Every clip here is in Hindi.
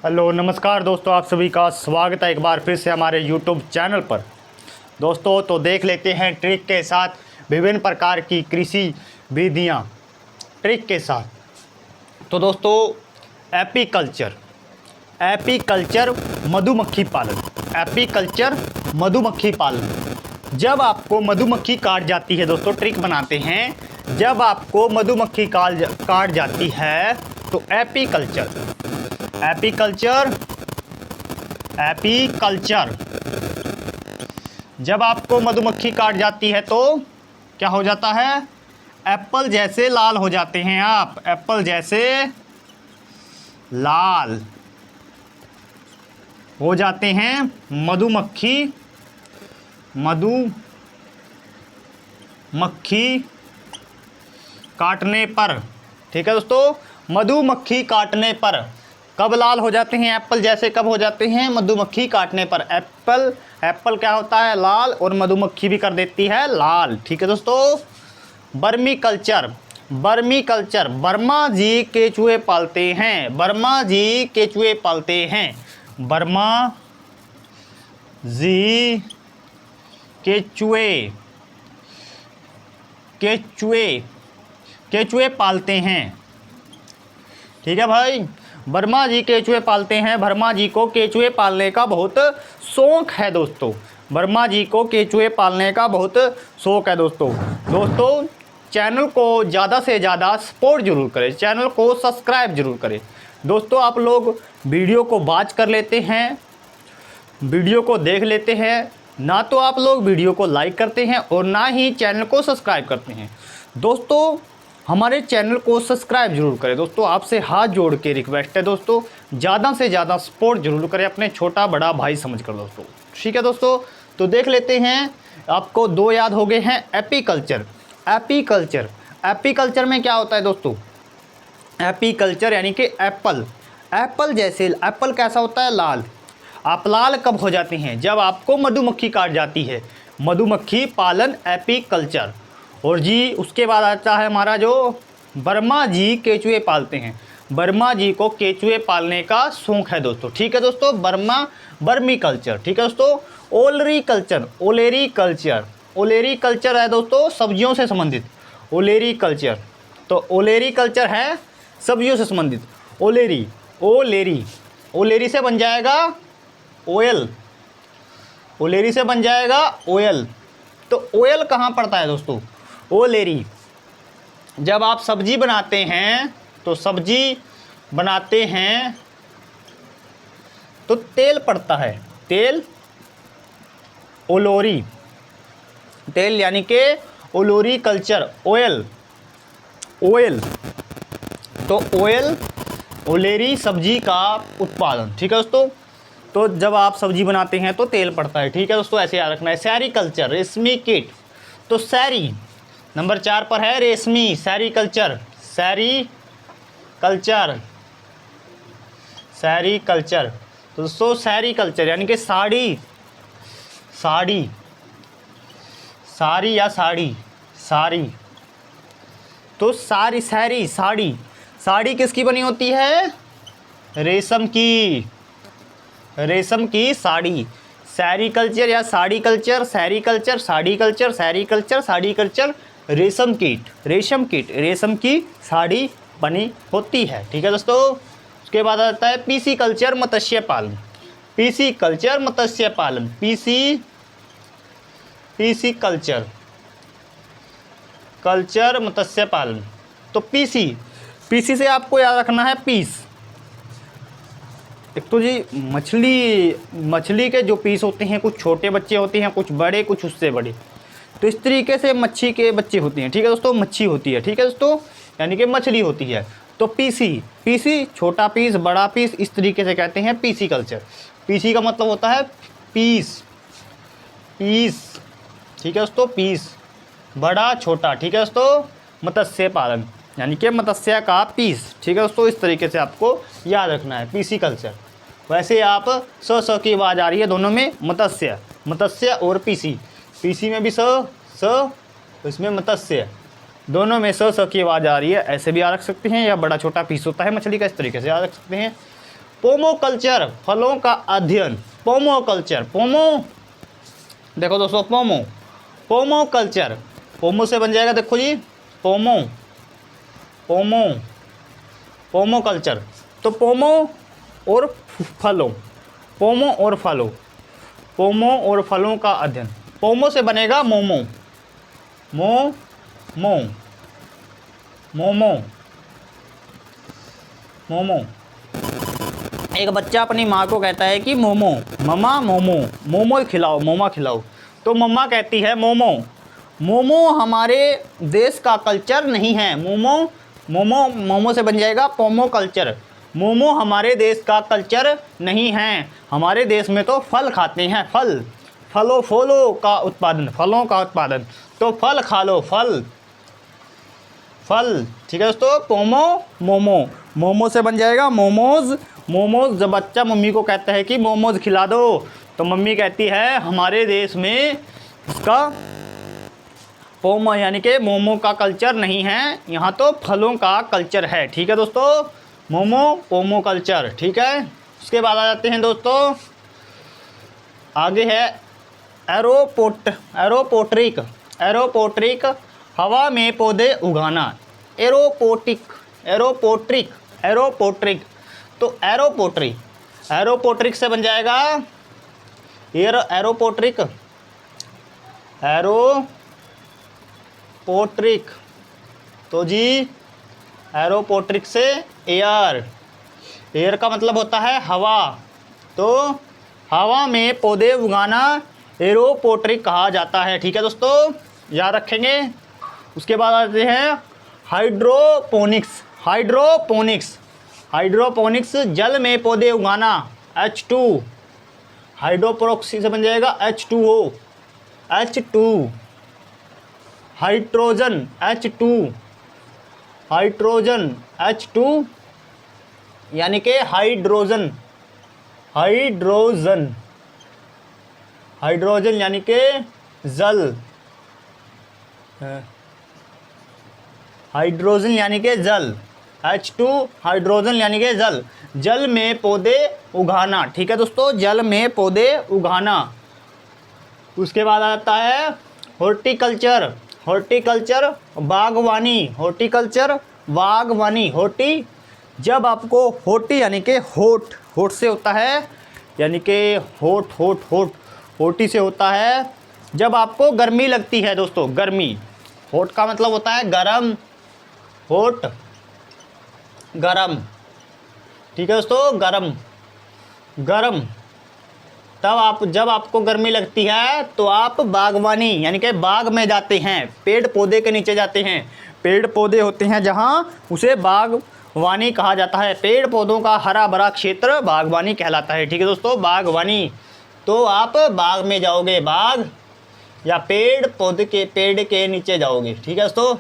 हेलो नमस्कार दोस्तों, आप सभी का स्वागत है एक बार फिर से हमारे यूट्यूब चैनल पर। दोस्तों तो देख लेते हैं ट्रिक के साथ विभिन्न प्रकार की कृषि विधियाँ ट्रिक के साथ। तो दोस्तों एपीकल्चर मधुमक्खी पालन, एपीकल्चर मधुमक्खी पालन। जब आपको मधुमक्खी काट जाती है दोस्तों, ट्रिक बनाते हैं, जब आपको मधुमक्खी काट जाती है तो एपीकल्चर जब आपको मधुमक्खी काट जाती है तो क्या हो जाता है? एप्पल जैसे लाल हो जाते हैं आप, एप्पल जैसे लाल हो जाते हैं मधुमक्खी काटने पर। ठीक है दोस्तों, मधुमक्खी काटने पर कब लाल हो जाते हैं एप्पल जैसे, कब हो जाते हैं? मधुमक्खी काटने पर। एप्पल क्या होता है? लाल, और मधुमक्खी भी कर देती है लाल। ठीक है दोस्तों, वर्मी कल्चर वर्मा जी केचुए पालते हैं, वर्मा जी केचुए पालते हैं, वर्मा जी केचुए पालते हैं। ठीक है भाई, वर्मा जी केचुए पालते हैं। वर्मा जी को केचुए पालने का बहुत शौक है दोस्तों, वर्मा जी को केचुए पालने का बहुत शौक है दोस्तों चैनल को ज़्यादा से ज़्यादा सपोर्ट जरूर करें, चैनल को सब्सक्राइब जरूर करें। दोस्तों आप लोग वीडियो को वॉच कर लेते हैं, वीडियो को देख लेते हैं, ना तो आप लोग वीडियो को लाइक करते हैं और ना ही चैनल को सब्सक्राइब करते हैं। दोस्तों हमारे चैनल को सब्सक्राइब जरूर करें दोस्तों, आपसे हाथ जोड़ के रिक्वेस्ट है दोस्तों, ज़्यादा से ज़्यादा सपोर्ट जरूर करें अपने छोटा बड़ा भाई समझकर दोस्तों। ठीक है दोस्तों, तो देख लेते हैं, आपको दो याद हो गए हैं। एपीकल्चर में क्या होता है दोस्तों? एपीकल्चर यानी कि एप्पल जैसे, एप्पल कैसा होता है? लाल। आप लाल कब हो जाते हैं? जब आपको मधुमक्खी काट जाती है, मधुमक्खी पालन एपीकल्चर। और जी उसके बाद आता है हमारा जो वर्मा जी केचुए पालते हैं, वर्मा जी को केचुए पालने का शौक है दोस्तों। ठीक है दोस्तों, वर्मी कल्चर। ठीक है दोस्तों, ओलेरी कल्चर है दोस्तों, सब्जियों से संबंधित ओलेरी कल्चर। तो ओलेरी कल्चर है सब्जियों से संबंधित। ओलेरी से बन जाएगा ऑयल, ओलेरी से बन जाएगा ऑयल। तो ऑयल कहाँ पड़ता है दोस्तों? ओलेरी। जब आप सब्जी बनाते हैं तो तेल पड़ता है, तेल ओलोरी, तेल यानी कि ओलोरी कल्चर, ऑयल। तो ऑयल ओलेरी सब्जी का उत्पादन। ठीक है दोस्तों, तो जब आप सब्जी बनाते हैं तो तेल पड़ता है। ठीक है दोस्तों, ऐसे याद रखना है। सेरीकल्चर, रेशमी कीट। तो सैरी नंबर 4 पर है, रेशमी, सेरीकल्चर। तो दोस्तों सेरीकल्चर यानी कि साड़ी या साड़ी। तो साड़ी किसकी बनी होती है? रेशम की साड़ी। सेरीकल्चर या sari culture, sericulture, sari culture, रेशम की साड़ी बनी होती है। ठीक है दोस्तों, उसके बाद आता है पीसी कल्चर, मत्स्य पालन। पीसी कल्चर मत्स्य पालन। तो पीसी से आपको याद रखना है पीस। एक तो जी मछली के जो पीस होते हैं, कुछ छोटे बच्चे होते हैं, कुछ बड़े, कुछ उससे बड़े। तो इस तरीके से मच्छी के बच्चे होते हैं। ठीक है दोस्तों, मच्छी होती है। ठीक है दोस्तों, यानी कि मछली होती है। तो पीसी छोटा पीस, बड़ा पीस, इस तरीके से कहते हैं पीसी कल्चर। पीसी का मतलब होता है पीस। ठीक है दोस्तों, पीस, बड़ा छोटा। ठीक है दोस्तों, मत्स्य पालन यानी कि मत्स्य का पीस। ठीक है दोस्तों, इस तरीके से आपको याद रखना है पीसी कल्चर। वैसे आप स की आवाज़ आ रही है दोनों में, मत्स्य और पीसी में भी स, इसमें मत्स्य, दोनों में स की आवाज़ आ रही है। ऐसे भी याद रख सकते हैं, या बड़ा छोटा पीस होता है मछली का, इस तरीके से याद रख सकते हैं। पोमो कल्चर, फलों का अध्ययन। पोमो कल्चर, पोमो, देखो दोस्तों पोमो, पोमो कल्चर, पोमो से बन जाएगा देखो जी पोमो, पोमो, पोमो कल्चर। तो पोमो और फलों, पोमो और फलों, पोमो और फलों का अध्ययन। पोमो से बनेगा मोमो, मो मो, मोमो, मोमो। एक बच्चा अपनी माँ को कहता है कि मोमो, मम्मा मोमो, मोमो खिलाओ, मोमा खिलाओ। तो मम्मा कहती है मोमो, मोमो हमारे देश का कल्चर नहीं है। मोमो, मोमो, मोमो से बन जाएगा पोमो कल्चर। मोमो हमारे देश का कल्चर नहीं है, हमारे देश में तो फल खाते हैं, फल, फलों फलों का उत्पादन, फलों का उत्पादन। तो फल खा लो, फल, फल। ठीक है दोस्तों, पोमो, मोमो, मोमो से बन जाएगा मोमोज, मोमोज। जब बच्चा मम्मी को कहता है कि मोमोज खिला दो, तो मम्मी कहती है हमारे देश में इसका पोमो यानी कि मोमो का कल्चर नहीं है, यहाँ तो फलों का कल्चर है। ठीक है दोस्तों, मोमो, पोमो कल्चर। ठीक है, उसके बाद आ जाते हैं दोस्तों, आगे है एरोपोट्रिक, एरोपोट्रिक, हवा में पौधे उगाना। एरोपोटिक, एरोपोट्रिक, एरोपोट्रिक। तो एरोपोट्रिक, एरोपोट्रिक से बन जाएगा एरोपोट्रिक, एरोपोट्रिक। तो जी एरोपोट्रिक से एयर, एयर का मतलब होता है हवा। तो हवा में पौधे उगाना एरोपोट्रिक कहा जाता है। ठीक है दोस्तों, याद रखेंगे। उसके बाद आते हैं हाइड्रोपोनिक्स, हाइड्रोपोनिक्स, हाइड्रोपोनिक्स, जल में पौधे उगाना। H2, हाइड्रोपोक्सी से बन जाएगा H2O, H2, hydrogen H2, hydrogen H2 यानी कि हाइड्रोजन, हाइड्रोजन, हाइड्रोजन यानी कि जल, हाइड्रोजन यानी कि जल, H2 हाइड्रोजन यानी कि जल, जल में पौधे उगाना। ठीक है दोस्तों, जल में पौधे उगाना। उसके बाद आता है हॉर्टिकल्चर, हॉर्टिकल्चर, बागवानी, हॉर्टिकल्चर, बागवानी। होटी, जब आपको होटी यानी कि होठ, होठ से होता है यानी कि होठ, होठ, होठ, होटी से होता है जब आपको गर्मी लगती है दोस्तों, गर्मी। होठ का मतलब होता है गरम, होठ, गरम। ठीक है दोस्तों, गरम, गरम। तब जब आपको गर्मी लगती है तो आप बागवानी यानी कि बाग में जाते हैं, पेड़ पौधे के नीचे जाते हैं। पेड़ पौधे होते हैं जहाँ, उसे बागवानी कहा जाता है। पेड़ पौधों का हरा भरा क्षेत्र बागवानी कहलाता है। ठीक है दोस्तों, बागवानी। तो आप बाग में जाओगे, बाग या पेड़ पौधे के, पेड़ के नीचे जाओगे। ठीक है दोस्तों,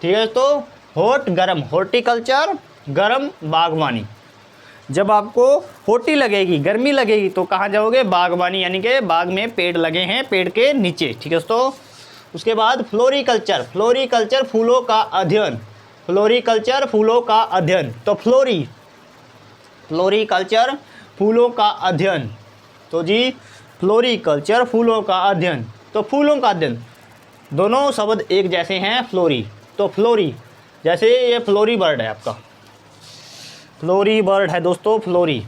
ठीक है दोस्तों। होट, गरम, हॉर्टिकल्चर, गरम, बागवानी। जब आपको होटी लगेगी, गर्मी लगेगी, तो कहाँ जाओगे? बागवानी यानी कि बाग में पेड़ लगे हैं, पेड़ के नीचे। ठीक है दोस्तों। उसके बाद फ्लोरिकल्चर, फ्लोरिकल्चर, फूलों का अध्ययन, फ्लोरिकल्चर, फूलों का अध्ययन। तो फ्लोरिकल्चर, फूलों का अध्ययन। तो जी फ्लोरिकल्चर, फूलों का अध्ययन। तो फूलों का अध्ययन, दोनों शब्द एक जैसे हैं, फ्लोरी। तो फ्लोरी, जैसे ये फ्लोरी बर्ड है आपका, फ्लोरी बर्ड है दोस्तों, फ्लोरी,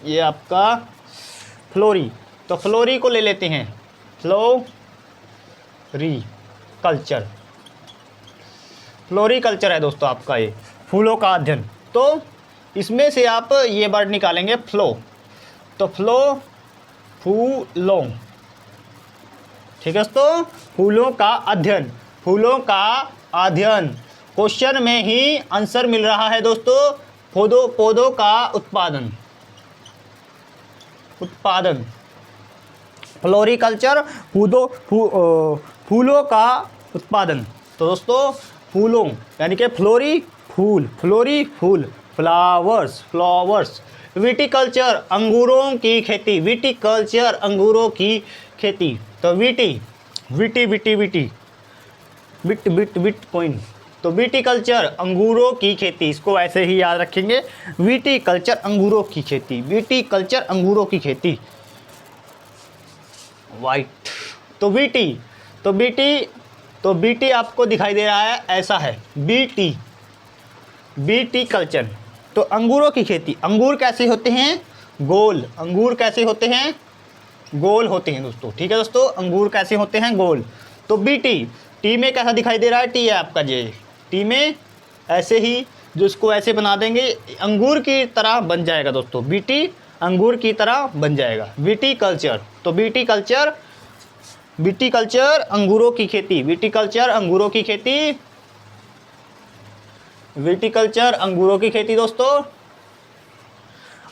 ये आपका फ्लोरी। तो फ्लोरी को ले लेते हैं, फ्लोरी कल्चर, फ्लोरिकल्चर है दोस्तों आपका ये फूलों का अध्ययन। तो इसमें से आप ये वर्ड निकालेंगे फ्लो। तो फ्लो, फूलों। ठीक है दोस्तों, फूलों का अध्ययन, फूलों का अध्ययन। क्वेश्चन में ही आंसर मिल रहा है दोस्तों। पौधों का उत्पादन, उत्पादन, फ्लोरिकल्चर, फूलों का उत्पादन। तो दोस्तों फूलों यानी कि फ्लोरी, फूल, फ्लोरी, फूल, फ्लावर्स, फ्लावर्स। विटिकल्चर, अंगूरों की खेती, विटिकल्चर, अंगूरों की खेती। तो witty, witty, witty, witty, bit, bit, bit coin, तो विटिकल्चर अंगूरों की खेती, इसको ऐसे ही याद रखेंगे, विटिकल्चर अंगूरों की खेती, विटिकल्चर अंगूरों की खेती। वाइट, तो बीटी, तो बीटी, तो बीटी आपको दिखाई दे रहा है, ऐसा है बीटी, बीटी कल्चर। तो अंगूरों की खेती, अंगूर कैसे होते हैं, गोल, अंगूर कैसे होते हैं, गोल होते हैं दोस्तों, ठीक है दोस्तों, अंगूर कैसे होते हैं, गोल। तो बीटी, टी में कैसा दिखाई दे रहा है, टी है आपका जे, टी में ऐसे ही, जो इसको ऐसे बना देंगे अंगूर की तरह बन जाएगा दोस्तों, बीटी अंगूर की तरह बन जाएगा, बीटी कल्चर। तो बीटी कल्चर, बीटी कल्चर अंगूरों की खेती, बीटी कल्चर अंगूरों की खेती, विटिकल्चर अंगूरों की खेती दोस्तों।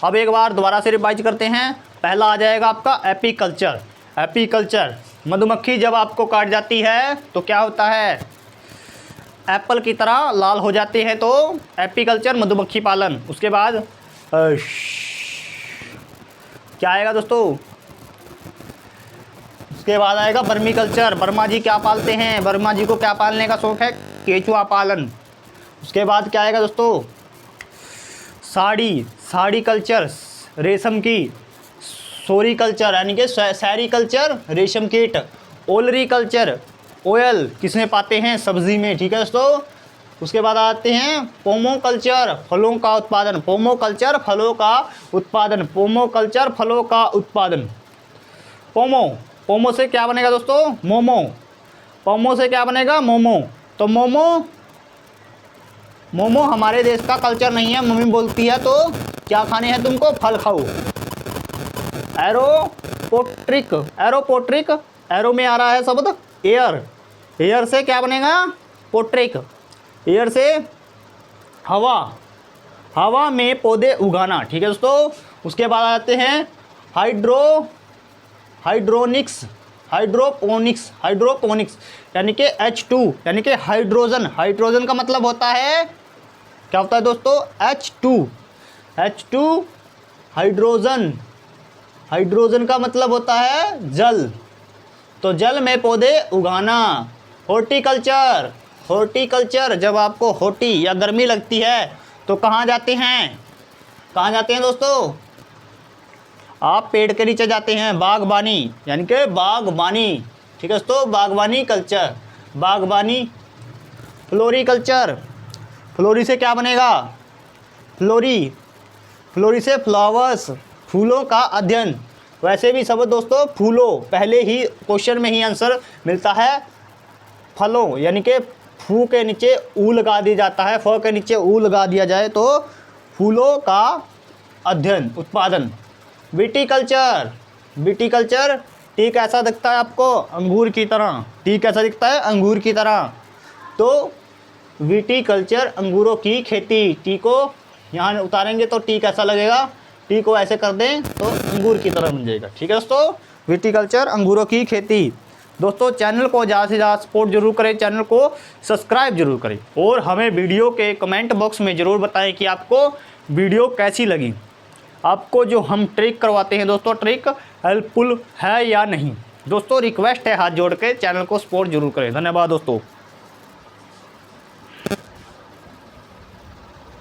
अब एक बार दोबारा से रिवाइज करते हैं। पहला आ जाएगा आपका एपीकल्चर, एपीकल्चर मधुमक्खी जब आपको काट जाती है तो क्या होता है, एप्पल की तरह लाल हो जाते हैं, तो एपीकल्चर मधुमक्खी पालन। उसके बाद क्या आएगा दोस्तों, उसके बाद आएगा वर्मी कल्चर, वर्मा जी क्या पालते हैं, वर्मा जी को क्या पालने का शौक है, केचुआ पालन। उसके बाद क्या आएगा दोस्तों, साड़ी, साड़ी कल्चर रेशम की, सोरी कल्चर यानी कि सैरी कल्चर रेशम कीट, ओलरी कल्चर ऑयल किसमें पाते हैं, सब्जी में, ठीक है दोस्तों। उसके बाद आते हैं पोमो कल्चर, फलों का उत्पादन, पोमो कल्चर फलों का उत्पादन, पोमो कल्चर फलों का उत्पादन। पोमो, पोमो से क्या बनेगा दोस्तों, मोमो, पोमो से क्या बनेगा, मोमो। तो मोमो, मोमो हमारे देश का कल्चर नहीं है, मम्मी बोलती है तो क्या खाने हैं तुमको, फल खाओ। एरोपोट्रिक, एरोपोट्रिक, एरो में आ रहा है शब्द एयर, एयर से क्या बनेगा, पोट्रिक, एयर से हवा, हवा में पौधे उगाना, ठीक है दोस्तों। उसके बाद आते हैं हाइड्रोनिक्स, हाइड्रोपोनिक्स, हाइड्रोपोनिक्स यानी कि H2 यानी कि हाइड्रोजन, हाइड्रोजन का मतलब होता है, क्या होता है दोस्तों, H2, H2 हाइड्रोजन, हाइड्रोजन का मतलब होता है जल, तो जल में पौधे उगाना। हॉर्टिकल्चर, हॉर्टिकल्चर जब आपको होटी या गर्मी लगती है तो कहाँ जाते हैं, कहाँ जाते हैं दोस्तों, आप पेड़ के नीचे जाते हैं, बागबानी यानी कि बागबानी, ठीक है दोस्तों, बागबानी कल्चर, बागबानी। फ्लोरिकल्चर, फ्लोरी से क्या बनेगा, फ्लोरी, फ्लोरी से फ्लावर्स, फूलों का अध्ययन। वैसे भी सब दोस्तों फूलों, पहले ही क्वेश्चन में ही आंसर मिलता है फलों, यानी कि फू के नीचे ऊ लगा दिया जाता है, फ के नीचे ऊ लगा दिया जाए तो फूलों का अध्ययन, उत्पादन। विटिकल्चर, विटिकल्चर टी कैसा दिखता है आपको, अंगूर की तरह, टी कैसा दिखता है, अंगूर की तरह। तो विटिकल्चर अंगूरों की खेती, टी को यहाँ उतारेंगे तो टी कैसा लगेगा, टी को ऐसे कर दें तो अंगूर की तरह बन जाएगा, ठीक है दोस्तों, विटिकल्चर अंगूरों की खेती। दोस्तों चैनल को ज़्यादा से ज़्यादा सपोर्ट जरूर करें, चैनल को सब्सक्राइब जरूर करें और हमें वीडियो के कमेंट बॉक्स में ज़रूर बताएं कि आपको वीडियो कैसी लगी, आपको जो हम ट्रिक करवाते हैं दोस्तों, ट्रिक हेल्पफुल है या नहीं। दोस्तों रिक्वेस्ट है हाथ जोड़ के चैनल को सपोर्ट जरूर करें। धन्यवाद दोस्तों।